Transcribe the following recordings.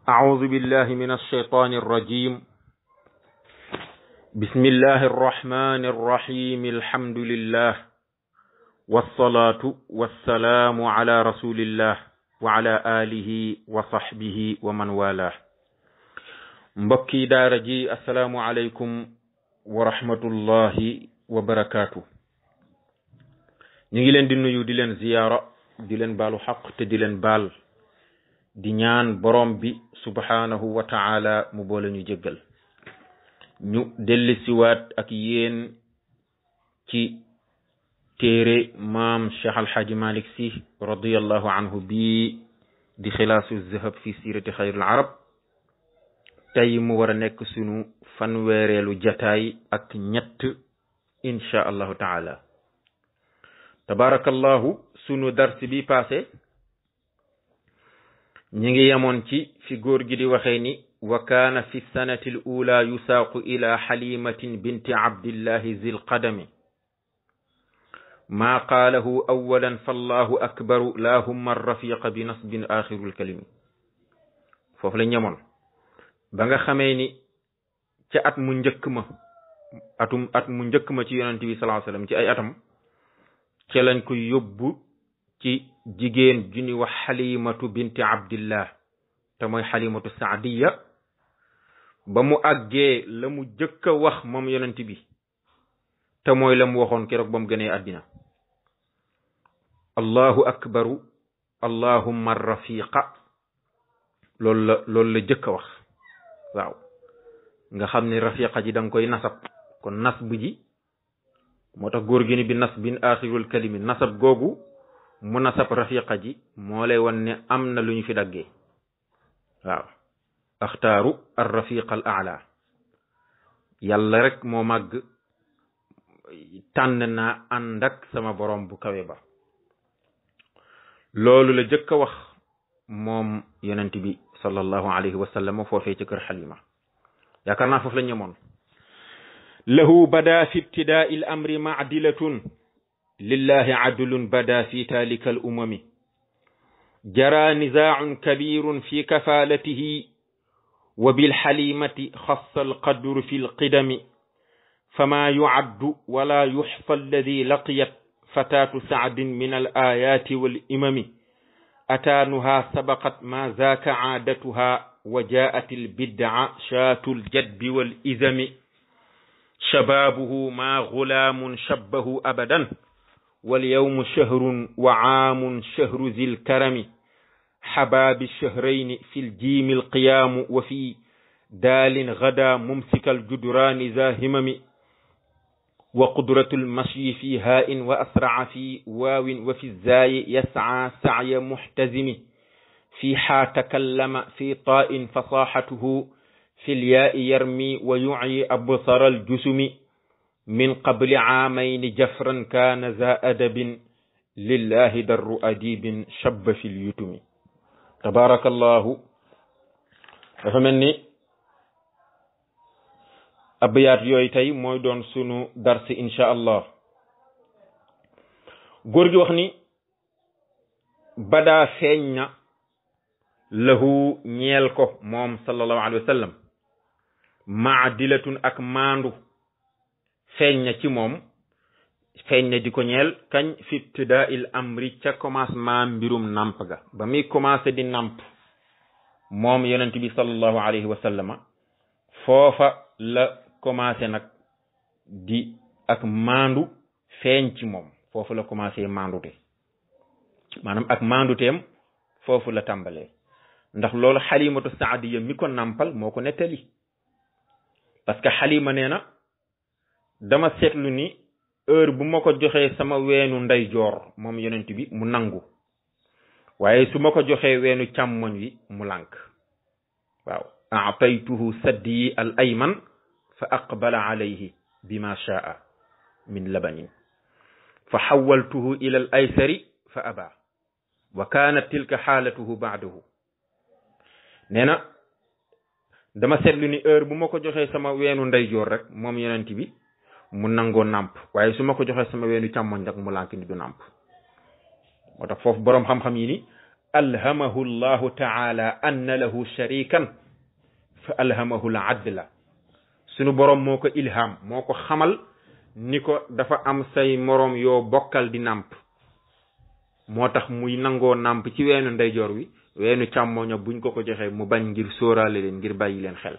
أعوذ بالله من الشيطان الرجيم بسم الله الرحمن الرحيم الحمد لله والصلاة والسلام على رسول الله وعلى آله وصحبه ومن والاه مبكي دارجي السلام عليكم ورحمة الله وبركاته نيجي لين دي نيو دي لين زيارة دي لين بالو حق te di leen baal di ñaan borom bi subhanahu wa ta'ala mu boole ñu jéggal ñu delli siwaat ak yéen ci téere maam Cheikh Alhaji Malick Sy radiyallahu anhu bi di xilaasu zahab fi sirati xayril arab tey mu war a nekk sunu fanweereelu jataay ak ñett insha allahu ta'ala tabarakallahu sunu dars bi passé ñi ngi yemoon ci fi góor gi di waxee ni wa kaana fi sanati l ula yusaaqu ila xalimatin binti abdillahi zil qadami maa qaalahu awalan fallahu akbaru la humma rafiqa bi nasbin axirul kalimi foofu la ñemoon ba nga xamee ni ca at mu njëkk ma ci yonent bi sallallahu alayhi wasallam ci ay atam ca lañ ko yóbbu ci jigéen ju ñuy wax xalimatu binti abdillah te mooy xalimatu saadiya ba mu àggee la mu jëkk a wax moom yonent bi te mooy la mu waxoon keroog ba mu gënee àddina allahu akbaru allahumma rafiqa loolu la jëkk a wax waaw nga xam ne rafiqa ji da nga koy nasab kon nasb ji moo tax góor gi ni bi nasbin axirul kalimi nasab googu mu nasab rafiqa ji moo lay won ne am na lu ñu fi daggee waaw axtaaru ar rafiqa al aala yàlla rek moo màgg tànn naa ànd ak sama borom bu kawe ba loolu la jëkk a wax moom yonent bi sallallahu alayhi wa sallam foofee ci kër xalima yaakaar naa foofu la ñemoon lahu bada fi ibtidaai l amri maadilatun lillahi adlun bada fi talika al umami jara nizaacun kabirun fi kafalatihi wa bilxalimati xassa alqadru fi lqidami fama yucaddu wala yuxsa alladi laqiyat fatatu sacdin min alayati walimami ataanuha sabaqat ma zaaka caadatuha wa jaat albidca shaatu aljadbi walizami shababuhu ma gulaamun shabbahu abadan واليوم شهر وعام شهر ذي الكرم حباب الشهرين في الجيم القيام وفي دال غدا ممسك الجدران ذا همم وقدرة المشي في هاء وأسرع في واو وفي الزاي يسعى سعي محتزم في حا تكلم في طاء فصاحته في الياء يرمي ويعي أبصر الجسم من قبل عامين جفرا كان ذا أدب لله در أديب شب في اليتم تبارك الله فمني أبيات يويتاي موي دون سونو درس إن شاء الله غورغي وخني بدا فيغنا له ñeel ko moom sallallahu alayhi wa sallam maadilatun ak maandu feeñ na ci moom feeñ na di ko ñeel kañ fi ibtidaa'il amri ca commencement mbirum namp ga ba muy commencé di namp moom yonent bi sallallahu alayhi wa sallama foofa la commencé nag di ak maandu feeñ ci moom foofu la commencé maandute maanaam ak maanduteem foofu la tàmbalee ndax loolu xalimatu saadiya mi ko nampal moo ko nettali parce que xalima nee na dama seetlu ni heure bu ma ko joxee sama weenu ndeyjoor moom yonent bi mu nangu waaye su ma ko joxee weenu càmmoñ wi mu lànk waaw aataytuhu saddi al ayman fa aqbala alayhi bima shaa min labanin fa xawaltuhu ila al aysari fa aba wa kanat tilka xaalatuhu baadahu nee na dama seetlu ni heure bu ma ko joxee sama weenu ndeyjoor rek moom yonent bi mu nangoo nàmp waaye su ma ko joxee sama weenu càmmoñ rek mu lànk ni du nàmp moo tax foofu boroom xam-xam yi ni alhamahu llahu taala anna lahu sharikan fa alhamahu l adla sunu borom moo ko ilham moo ko xamal ni ko dafa am say moroom yoo bokkal di nàmp moo tax muy nangoo nàmp ci weenu ndeyjoor wi weenu càmmooña buñ ko joxee mu bañ ngir sóoraale leen ngir bàyyi leen xel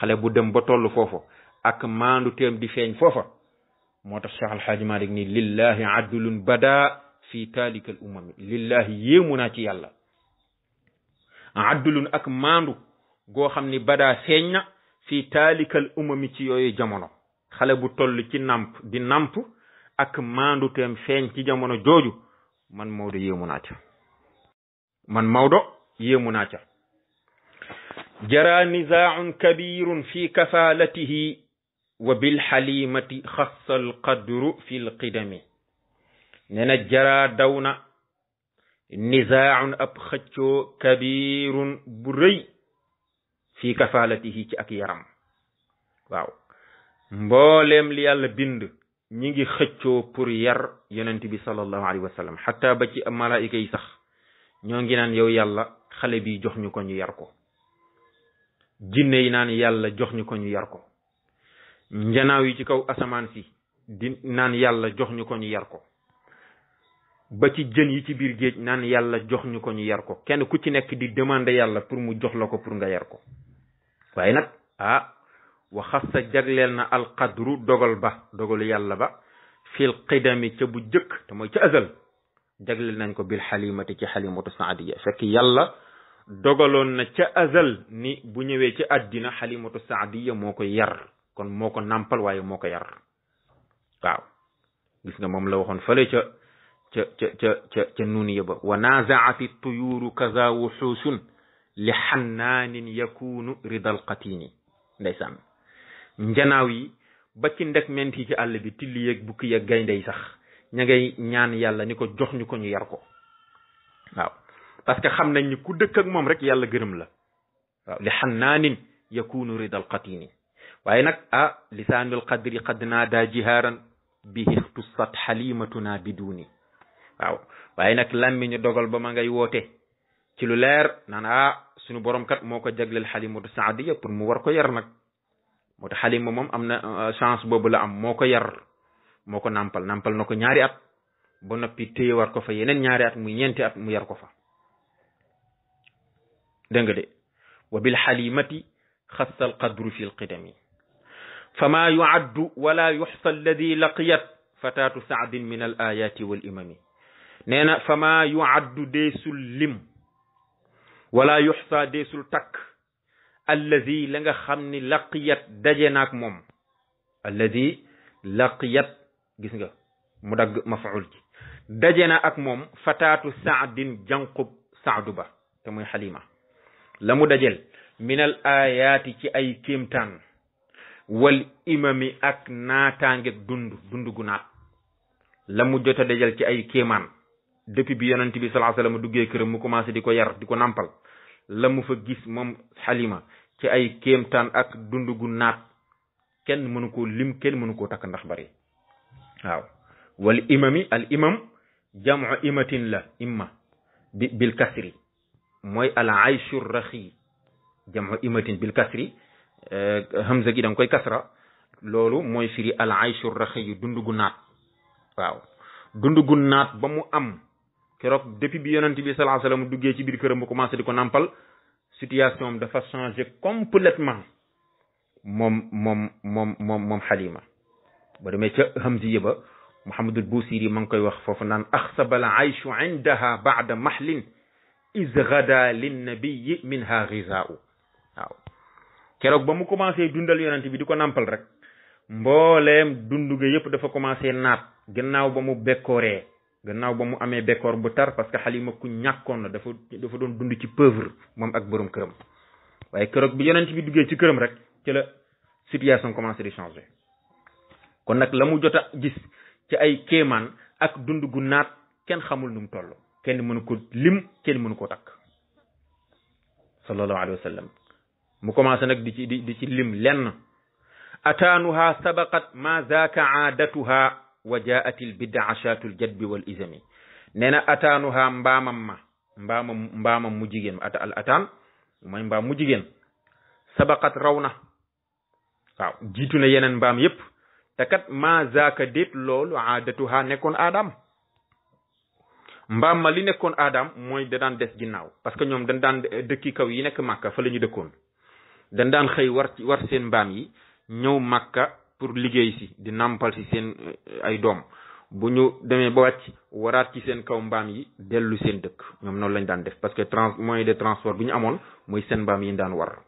xale bu dem ba toll foofu ak maandu teem di feeñ foofa moo tax Cheikh Alhaaji Malik ni lillahi adlun bada fi taalika al umami lillahi yéemu naa ci yàlla adlun ak maandu goo xam ni bada feeñ na fi taalika al umami ci yooyu jamono xale bu toll ci nàmp di nàmp ak maandu teem feeñ ci jamono jooju man Maodo yéemu naa ca jara nizaaun kabirun fi kafalatihi wa bilxalimati xassa alqadru fi lqidami nee na jara daw na nizaaun ab xëccoo kabirun bu rëy fi kafalatihi ci ak yaram waaw mbooleem li yàlla bind ñi ngi xëccoo pour yar yonent bi sallallahu alayhi wa sallam xataa ba ci malaayika yi sax ñoo ngi naan yow yàlla xale bi jox ñu ko ñu yar ko jinne yi naan yàlla jox ñu ko ñu yar ko njanaaw yi ci kaw asamaan si di naan yàlla jox ñu ko ñu yar ko ba ci jën yi ci biir géej naan yàlla jox ñu ko ñu yar ko kenn ku ci nekk di demander yàlla pour mu jox la ko pour nga yar ko waaye nag wa xassa jagleel na alqadru dogalu yàlla ba fil qidami ca bu jëkk te mooy ca azal jagleel nañ ko bil xalimati ci xalimatu saadiya fekk yàlla dogaloon na ca azal ni bu ñëwee ci àddina xalimatu saadiya moo ko yar kon moo ko nàmpal waaye moo ko yar waaw gis nga moom la waxoon fële ca nuuniya ba wa nazaati tuyuuru kaza wuxuusun li xannaanin yakunu ridal qatini ndeysaan njanaaw yi ba ci ndek ment yi ci àll bi tilli yeeg bukki yeeg gaynde yi sax ña ngay ñaan yàlla ni ko jox ñu ko ñu yar ko waaw parce que xam nañ ni ku dëkk ak moom rek yàlla gërëm la waaw li xannaanin yakunu ridal qatini waaye nag lisaanul qadri qad naada jihaaran bihi ixtusat xalimatuna biduni waaw waaye nag làmmiñu dogal ba ma ngay woote ci lu leer naan suñu borom kat moo ko jagleel xalimatu saadiya pour mu war ko yar nag moo tax xalima moom am na chance boobu la am moo ko yar moo ko nàmpal na ko ñaari at ba noppi téye war ko fa yeneen ñaari at muy ñeenti at mu yar ko fa dégg nga de wa bil xalimati xassa al qadru fi lqidami fama yuaddu wala yuxsa alladi laqiyat fataatu saadin min al ayati wal imami nee na fama yuaddu deesul lim wala yuxsa deesul takk alladi la nga xam ni laqiyat daje naak moom alladi laqiyat gis nga mu dagg mafuul ji daje na ak moom fataatu saadin janqub saadu ba te muy xalima la mu dajel minal ayaati ci ay kéemtaan wal imami ak naataange dund gu naat la mu jot a dajel ci ay kéemaan depuis bi yonent bi sallallahu alayhi wasallam duggee këram mu commencé di ko yar di ko nampal la mu fa gis moom xalima ci ay kéemtaan ak dund gu naat kenn mënu koo lim kenn mënu koo takk ndax bari waaw wal imami al imam jamu imatin la imma bil kasri mooy al ayshu raxi jamu imatin bil kasri hamza gi da nga koy kasra loolu mooy firi al ayshu raxi yu dund gu naat waaw dund gu naat ba mu am keroog depuis bi yonent bi sallallahu alayhi wasallam duggee ci biir këram mu commencé di ko nampal situation am dafa changé complètement moom xalima ba demee ca hamziya ba Muhammadul Busiri ma ngi koy wax foofu naan axsaba al ayshu indaha ba'da mahlin iz gada linnabiyi minha gizaa'u waaw keroog ba mu commencé dundal yonent bi di ko nampal rek mbooleem dundu ga yëpp dafa commencé naat gannaaw ba mu bekkooree gannaaw ba mu amee bekkoor bu tar parce que xalima ku ñàkkoon na dafa doon dund ci pauvre moom ak borom këram waaye keroog bi yonent bi duggee ci këram rek ci la situation commencé di changer kon nag la mu jot a gis ci ay kéemaan ak dund gu naat kenn xamul nu mu toll kenn mënu ko lim kenn mënu ko takk sallallahu alayhi wa sallam mu commencé nag di ci lim lenn ataanuha sabaqat ma zaaka aadatuha wa jaat al bid'ashatu al jadbi wal izami nee na ataanuha mbaamam ma mbaamam mu jigéen al ataan mooy mbaam mu jigéen sabaqat raw na waaw jiitu na yeneen mbaam yépp te kat ma zaaka déet loolu aadatuha nekkoon aadaam mbaam ma li nekkoon aadaam mooy da daan des ginnaaw parce que ñoom dañ daan dëkki kaw yi nekk màkka fa la ñu dëkkoon dañ daan xëy war seen mbaam yi ñëw màkka pour liggéey si di nàmpal si seen ay doom bu ñu demee ba wàcc waraat ci seen kaw mbaam yi dellu seen dëkk ñoom noonu lañ daan def parce que moyen de transport bi ñu amoon muy seen mbaam yi daan war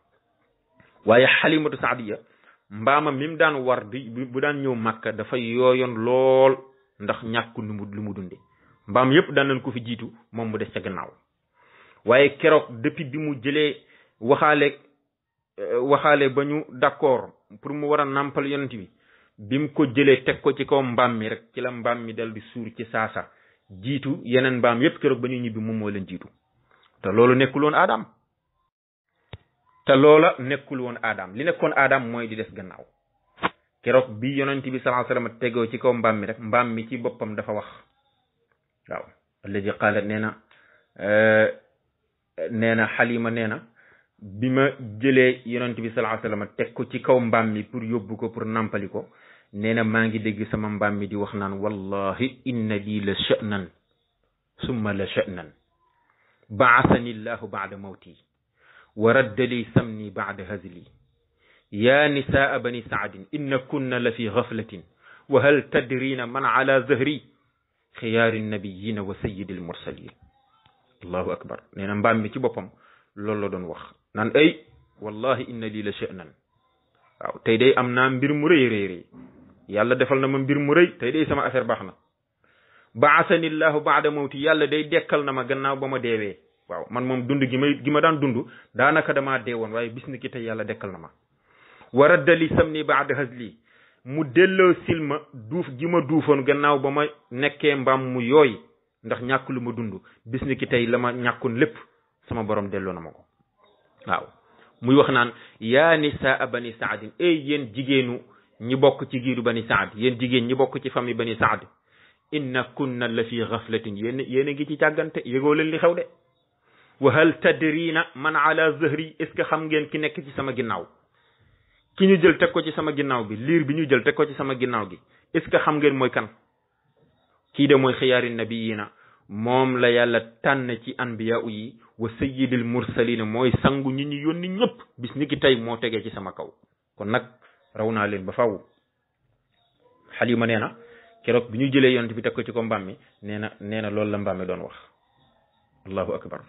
waaye Halimatu Saadiya mbaamam mi mu daan war bu daan ñëw màkka dafa yooyoon lool ndax ñàkk lu mu dunde mbaam yépp daan nañ ko fi jiitu moom mu des ca gannaaw waaye keroog depuis bi mu jëlee waxaale ba ñu d'accord pour mu war a nàmpal yonent bi mu ko jëlee teg ko ci kaw mbaam mi rek ci la mbaam mi dal di suur ci saasa jiitu yeneen mbaam yépp keroog ba ñu ñibbi moom moo leen jiitu te loolu nekkul woon aadaam li nekkoon aadaam mooy di des gannaaw keroog bi yonent bi sallallahu alayhi wasallam tegoo ci kaw mbaam mi rek mbaam mi ci boppam dafa wax waaw alladi qaalat nee na Halima nee na bi ma jëlee yonent bi sallallahu alayhi wasallam teg ko ci kaw mbaam mi pour yóbbu ko pour nampali ko nee na maa ngi dégg sama mbaam mi di wax naan wallahi inna lii la sha'nan summa la sha'nan ba'athani llahu ba'da mawti wa radda li samni ba'da hazli ya nisaa bani saadin inna kunna la fi ghaflatin wa hal tadrina man ala zahri xiyaari nabiyina wa sayyidil mursalin allahu akbar nee na mbaam mi ci boppam loolu la doon wax naan ay wallahi inna lii la sha'nan waaw tey day am naa mbir mu rëy yàlla defal na ma mbir mu rëy tey day sama affaire baax na ba'athani llahu ba'da mawti yàlla day dekkal na ma gannaaw ba ma deewee waaw man moom dund gi ma daan dund daanaka damaa dee woon waaye bis ni ki tey yàlla dekkal na ma wa radda li samni ba'da hazli mu delloo silma duuf gi ma duufoon gannaaw ba ma nekkee mbaam mu yooy ndax ñàkk lu ma dund bis ni ki tey la ma ñàkkoon lépp sama borom delloo na ma ko waaw muy wax naan yaa nisaa bani saadin yéen jigéenu ñi bokk ci giiru bani saad yéen jigéen ñi bokk ci famille bani saad inna kunna la fi ghaflatin yéen a ngi ci càggante yëgoo leen li xew de wa hal tadrina man ala zahri est ce que xam ngeen ki nekk ci sama ginnaaw ki ñu jël teg ko ci sama ginnaaw bi liir bi ñu jël teg ko ci sama ginnaaw gi est ce que xam ngeen mooy kan kii de mooy xiyaari nabiyina moom la yàlla tànn ci anbiya yi wa sayyidil mursalina mooy sangu ñi ñu yónni ñëpp bis ni ki tey moo tegee ci sama kaw kon nag raw naa leen ba faw Halima nee na keroog bi ñu jëlee yonent bi teg ko ci ko mbaam mi nee na loolu la mbaam mi doon wax allahu akbar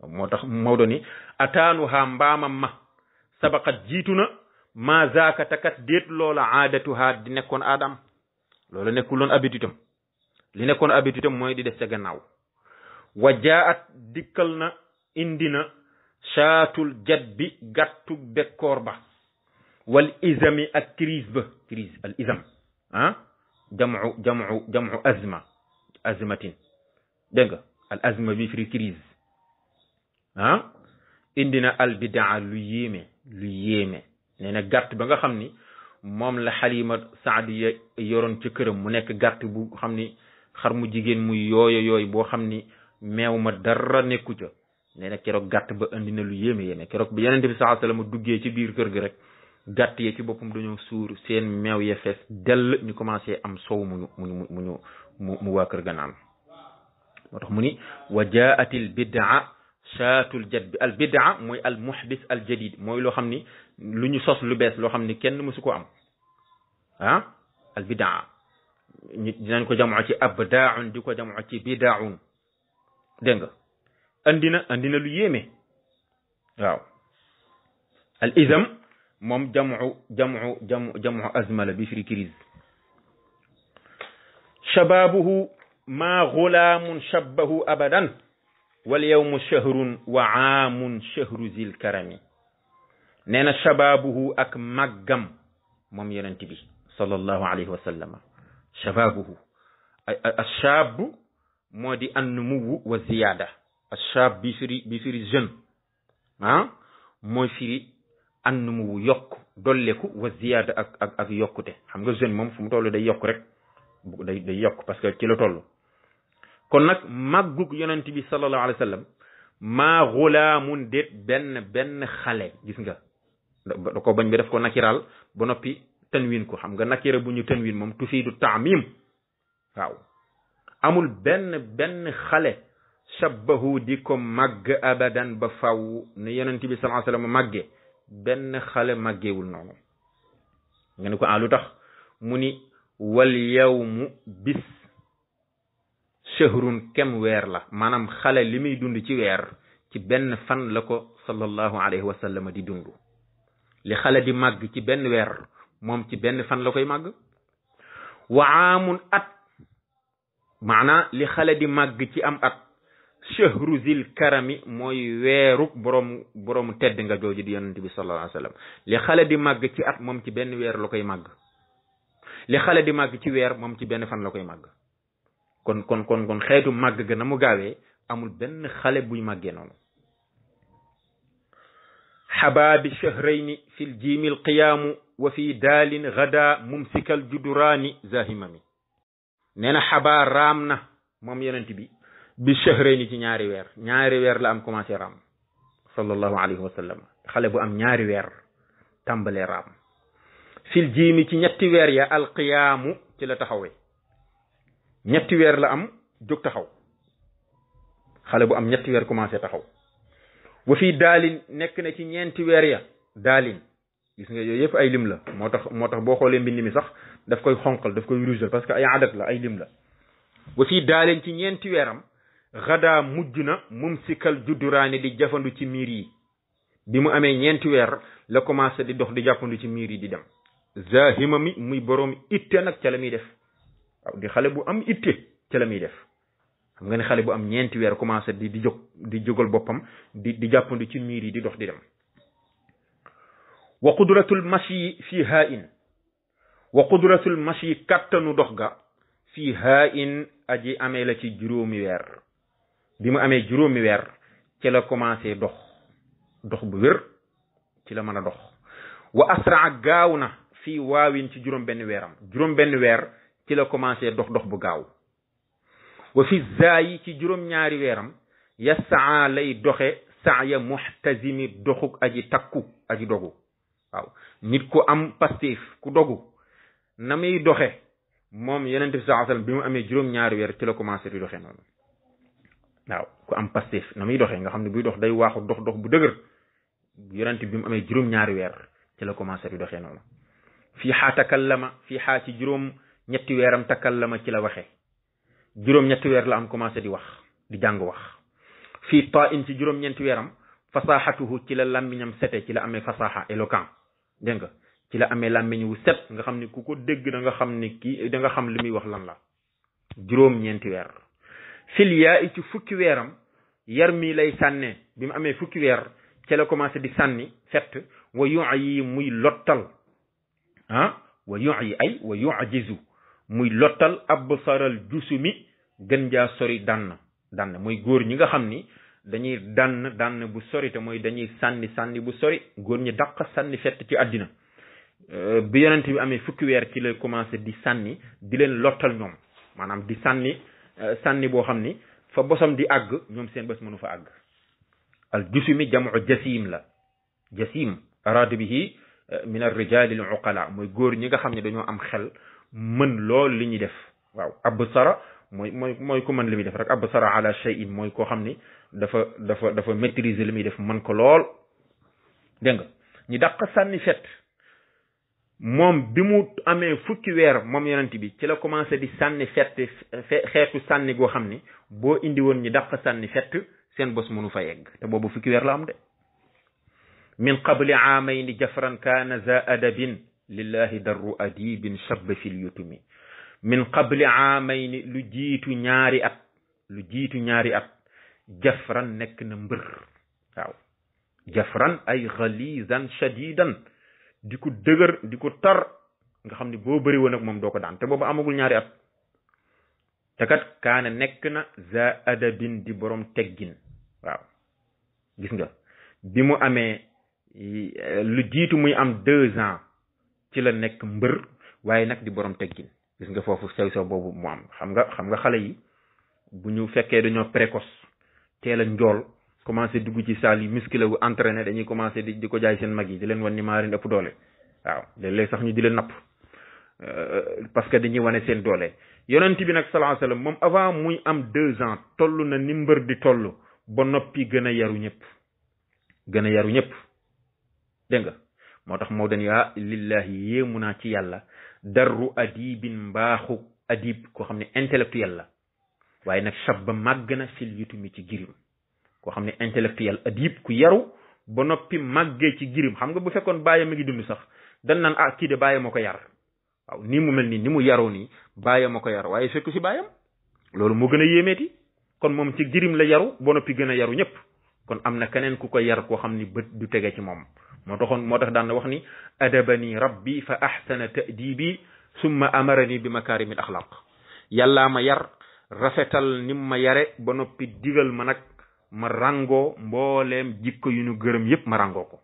moo tax Maodo ni ataanuha mbaamam ma sabaqat jiitu na ma zaaka takat déet loola aadatuha di nekkoon aadam loola nekkuloon habitude am li nekkoon habitude am mooy di des ca gannaaw wa jaat dikkal na indi na shaatul jat bi gàttu bekkoor ba wal izami ak crise al izam jamu azmatin dégg nga al azma bi firi crise indi na al bidaa lu yéeme nee na gàtt ba nga xam ni moom la Halima Saadiya yoroon ci këram mu nekk gàtt bu xam ni xar mu jigéen muy yooyu boo xam ni meew ma dara nekku ca nee na keroog gàtt ba indi na lu yéeme keroog bi Yonent bi sallallahu alayhi wasallam duggee ci biir kër gi rek gàtt yi ci boppam dañoo suur seen meew ya fees dell ñu commencé am sow mu waa kër ga naan moo tax mu ni wa jaatil bidaa shaatul jad bi al bidaa mooy al muhdis al jadid mooy loo xam ni lu ñu sos lu bees loo xam ni kenn mësu ko am al bidaa dinañ ko jamoo ci abdaaun di ko jamoo ci bidaaun dégg nga andi na lu yéeme waaw al izam moom jamu azma la bi firi crise shababuhu ma gulaamun shabbahu abadan wal yawmu shahrun wa aamun shahru zil karami nee na shababuhu ak màggam moom yonent bi sallallahu alayhi wa sallam shababuhu ashab moo di annumuwu wa ziyaada ashab bi firi jeune mooy firi annumuwu yokk dolleku wa ziyaada ak yokkute xam nga jeune moom fu mu toll day yokk rek day yokk parce que ci la toll kon nag màggug yonent bi sallallahu alayhi wa sallam maa xulaamun déet benn xale gis nga da ko bañ bi def ko nakiral ba noppi tanwin ko xam nga nakira bu ñu tanwin moom tufiidu taamim waaw amul benn xale shabbahu di ko màgg abadan ba faw ne yonent bi sallallahu alayhi wa sallam màgge benn xale màggeewul noonu nga ne ko lu tax mu ni wal yawmu bis shahrun kem weer la maanaam xale li muy dund ci weer ci benn fan la ko sallallahu alayhi wa sallam di dund li xale di màgg ci benn weer moom ci benn fan la koy màgg wa aamun at maanaa li xale di màgg ci am at shahru zil karami mooy weeruk borom tedd nga jooju di yonent bi sallallahu alayhi wa sallam li xale di màgg ci at moom ci benn weer la koy màgg li xale di màgg ci weer moom ci benn fan la koy màgg kon xeetu màgg ga na mu gaawee amul benn xale buy màggee noonu xabaabi shahrayni fil jiimil qiyaamu wa fi daalin gada mumsikal juduraani zahimami nee na xabaa raam na moom yonent bi shahrayni ci ñaari weer la am commencé raam sallallahu alayhi wa sallam xale bu am ñaari weer tàmbalee raam fil jiimi ci ñetti weer ya alqiyaamu ci la taxawee ñetti weer la am jóg taxaw xale bu am ñetti weer commencé taxaw wa fii daalin nekk na ci ñeenti weer ya daalin gis nga yooyu yëpp ay lim la moo tax boo xoolee mbind mi sax daf koy xonqal daf koy rouge parce que ay adat la ay lim la wa fii daalin ci ñeenti weeram xadaa mujj na mumsikal judduraani di jafandu ci miir yi bi mu amee ñeenti weer la commencé di dox di jàppandu ci miir yi di dem zahima mi muy boroom itte nag ca la muy def waaw di xale bu am itte ca la muy def xam nga ne xale bu am ñeenti weer commencé di jógal boppam di jàppandu ci miir yi di dox di dem wa qudratul mashi fii haa in wa qudratul mashi kattanu dox ga fii haa in aji amee la ci juróomi weer bi mu amee juróomi weer ci la commencé dox bu wér ci la mën a dox wa asraa gaaw na fii waawin ci juróom benn weer ci la commencé dox bu gaaw wa fi zaayi ci juróom ñaari weeram yasaa lay doxe saaya muhtazimi doxuk aji takku aji dogu waaw nit ku am pastéef ku dogu na muy doxe moom yonent bi sallallahu alayhi wasallam bi mu amee juróom ñaari weer ci la commencé di doxe noonu waaw ku am pastéef na muy doxe nga xam ne buy dox day waaxu dox bu dëgër yonent bi mu amee juróom ñaari weer ci la commencé di doxee noonu fii xaa takallama fii xaa ci juróom ñetti weeram takallama ci la waxe juróom ñetti weer la am commencé di wax di jàng wax fii taa in ci juróom ñeenti weeram fasaxatuhu ci la làmmiñam sete ci la amee fasaxa éloquent dégg nga ci la amee làmmiñ wu set nga xam ni ku ko dégg da nga xam ni kii da nga xam li muy wax lan la juróom ñeenti weer fil yaa i ci fukki weeram yar mi lay sànnee bi mu amee fukki weer ci la commencé di sànni fett wa yuyi muy lottal wa yuyi ay wa yujizu muy lottal absaral jusumi gën jaa sori dann mooy góor ñi nga xam ni dañuy dann bu sori te mooy dañuy sànni bu sori góor ñi dàq sànni fett ci àddina bi yonent bi amee fukki weer ci la commencé di sànni di leen lottal ñoom maanaam di sànni boo xam ni fa bosam di àgg ñoom seen bés mënu fa àgg al jusumi jamu jasim la jasim arada bihi min ar-rijali al-uqala mooy góor ñi nga xam ne dañoo am xel mën lool li ñuy def waaw absara mooy ku mën li muy def rek absara ala shay'in mooy koo xam ni dafa maîtriser li muy def mën ko lool dégg nga ñi dàq sànni fet moom bi mu amee fukki weer moom yonent bi ci la commencé di sànni fett xeetu sànni goo xam ni boo indi woon ñi dàq sànni fett seen bos mënu fa yegg te boobu fukki weer la am de min qabli aamayni jafran kaana za adabin lillahi darru adibin shabba fil yutumi min qabli aamayni lu jiitu ñaari at jafran nekk na mbër waaw jafran ay ghalizan shadidan di ko dëgër di ko tar nga xam ne boo bëri woon ak moom doo ko daan te boobu amagul ñaari at te kat kaana nekk na za adabin di borom teggin waaw gis nga bi mu amee lu jiitu muy am 2 ans ci la nekk mbër waaye nag di borom teggin gis nga foofu sew boobu mu am xam nga xale yi bu ñu fekkee dañoo précoce teel a njool commencé dugg ci salle yi musculé wu entraîné dañuy commencé di ko jaay seen mag yi di leen wan ni maa leen ëpp doole waaw léeg-léeg sax ñu di leen napp parce que dañuy wane seen doole yonent bi nag sallallahu alayhi wasallam moom avant muy am 2 ans toll na ni mbër di toll ba noppi gën a yaru ñëpp dégg nga moo tax moo dañu lillahi yéemu naa ci yàlla darru adibin mbaaxu adib koo xam ne intellectuel la waaye nag shabba màgg na fil yutumi ci girim koo xam ne intellectuel adib ku yaru ba noppi màggee ci girim xam nga bu fekkoon bàyyam mi ngi dund sax dan naan kii de bàyyam ma ko yar waaw nii mu mel nii ni mu yaroo nii bàyyam ma ko yar waaye fekku si bàyyam loolu moo gën a yéemeeti kon moom ci girim la yaru ba noppi gën a yaru ñëpp kon am na keneen ku ko yar koo xam ni bët du tege ci moom moo tax daan na wax ni adabani rabbi fa ahsana ta'dibi summa amarani bi makarimil axlaq yàllaa ma yar rafetal ni ma yare ba noppi digal ma nag ma rangoo mbooleem jikko yu ñu gërëm yépp ma rangoo ko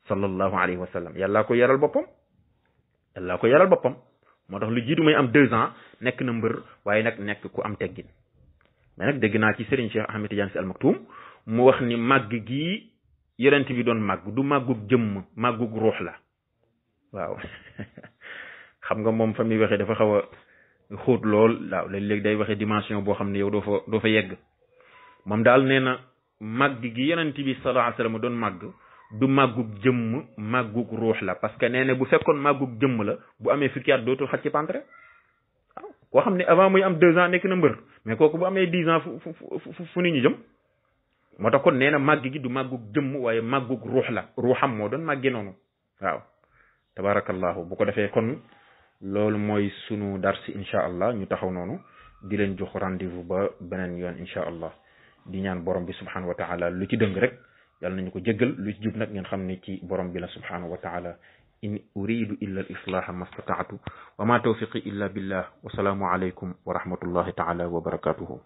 sallallahu alayhi wa sallam yàllaa ko yaral boppam moo tax lu jiitu may am 2 ans nekk na mbër waaye nag nekk ku am teggin mais nag dégg naa ci Serigne Cheikh Ahmed Tidiane Sy Al Maktoum mu wax ni màgg gii yonent bi doon màgg du màggug jëmm màggug ruux la waaw xam nga moom fa muy waxee dafa xaw a xóot lool waaw léeg-léeg day waxee dimension boo xam ne yow doo fa yegg moom daal nee na màgg gi yonent bi sallallahu alayhi wasallam doon màgg du màggug jëmm màggug ruux la parce que nee na bu fekkoon màggug jëmm la bu amee fukki at dootul xaj ci pantre waaw koo xam ne avant muy am 2 ans nekk na mbër mais kooku bu amee 10 ans fu nit ñi jëm moo tax kon nee na màgg gi du màggug jëmm waaye màggug ruux la ruuxam moo doon màggee noonu waaw tabarakallahu bu ko defee kon loolu mooy sunu darsi incha allah ñu taxaw noonu di leen jox rendez-vous ba beneen yoon incha allah di ñaan borom bi subhanahu wa taala lu ci dëng rek yàlla nañu ko jéggal lu ci jub nag ngeen xam ne ci borom bi la subhanahu wa taala in uridu illa al islaha ma stata'tu wa ma tawfiqi illa billah wa salaamu alaykum wa rahmatullahi taala wa barakatuhu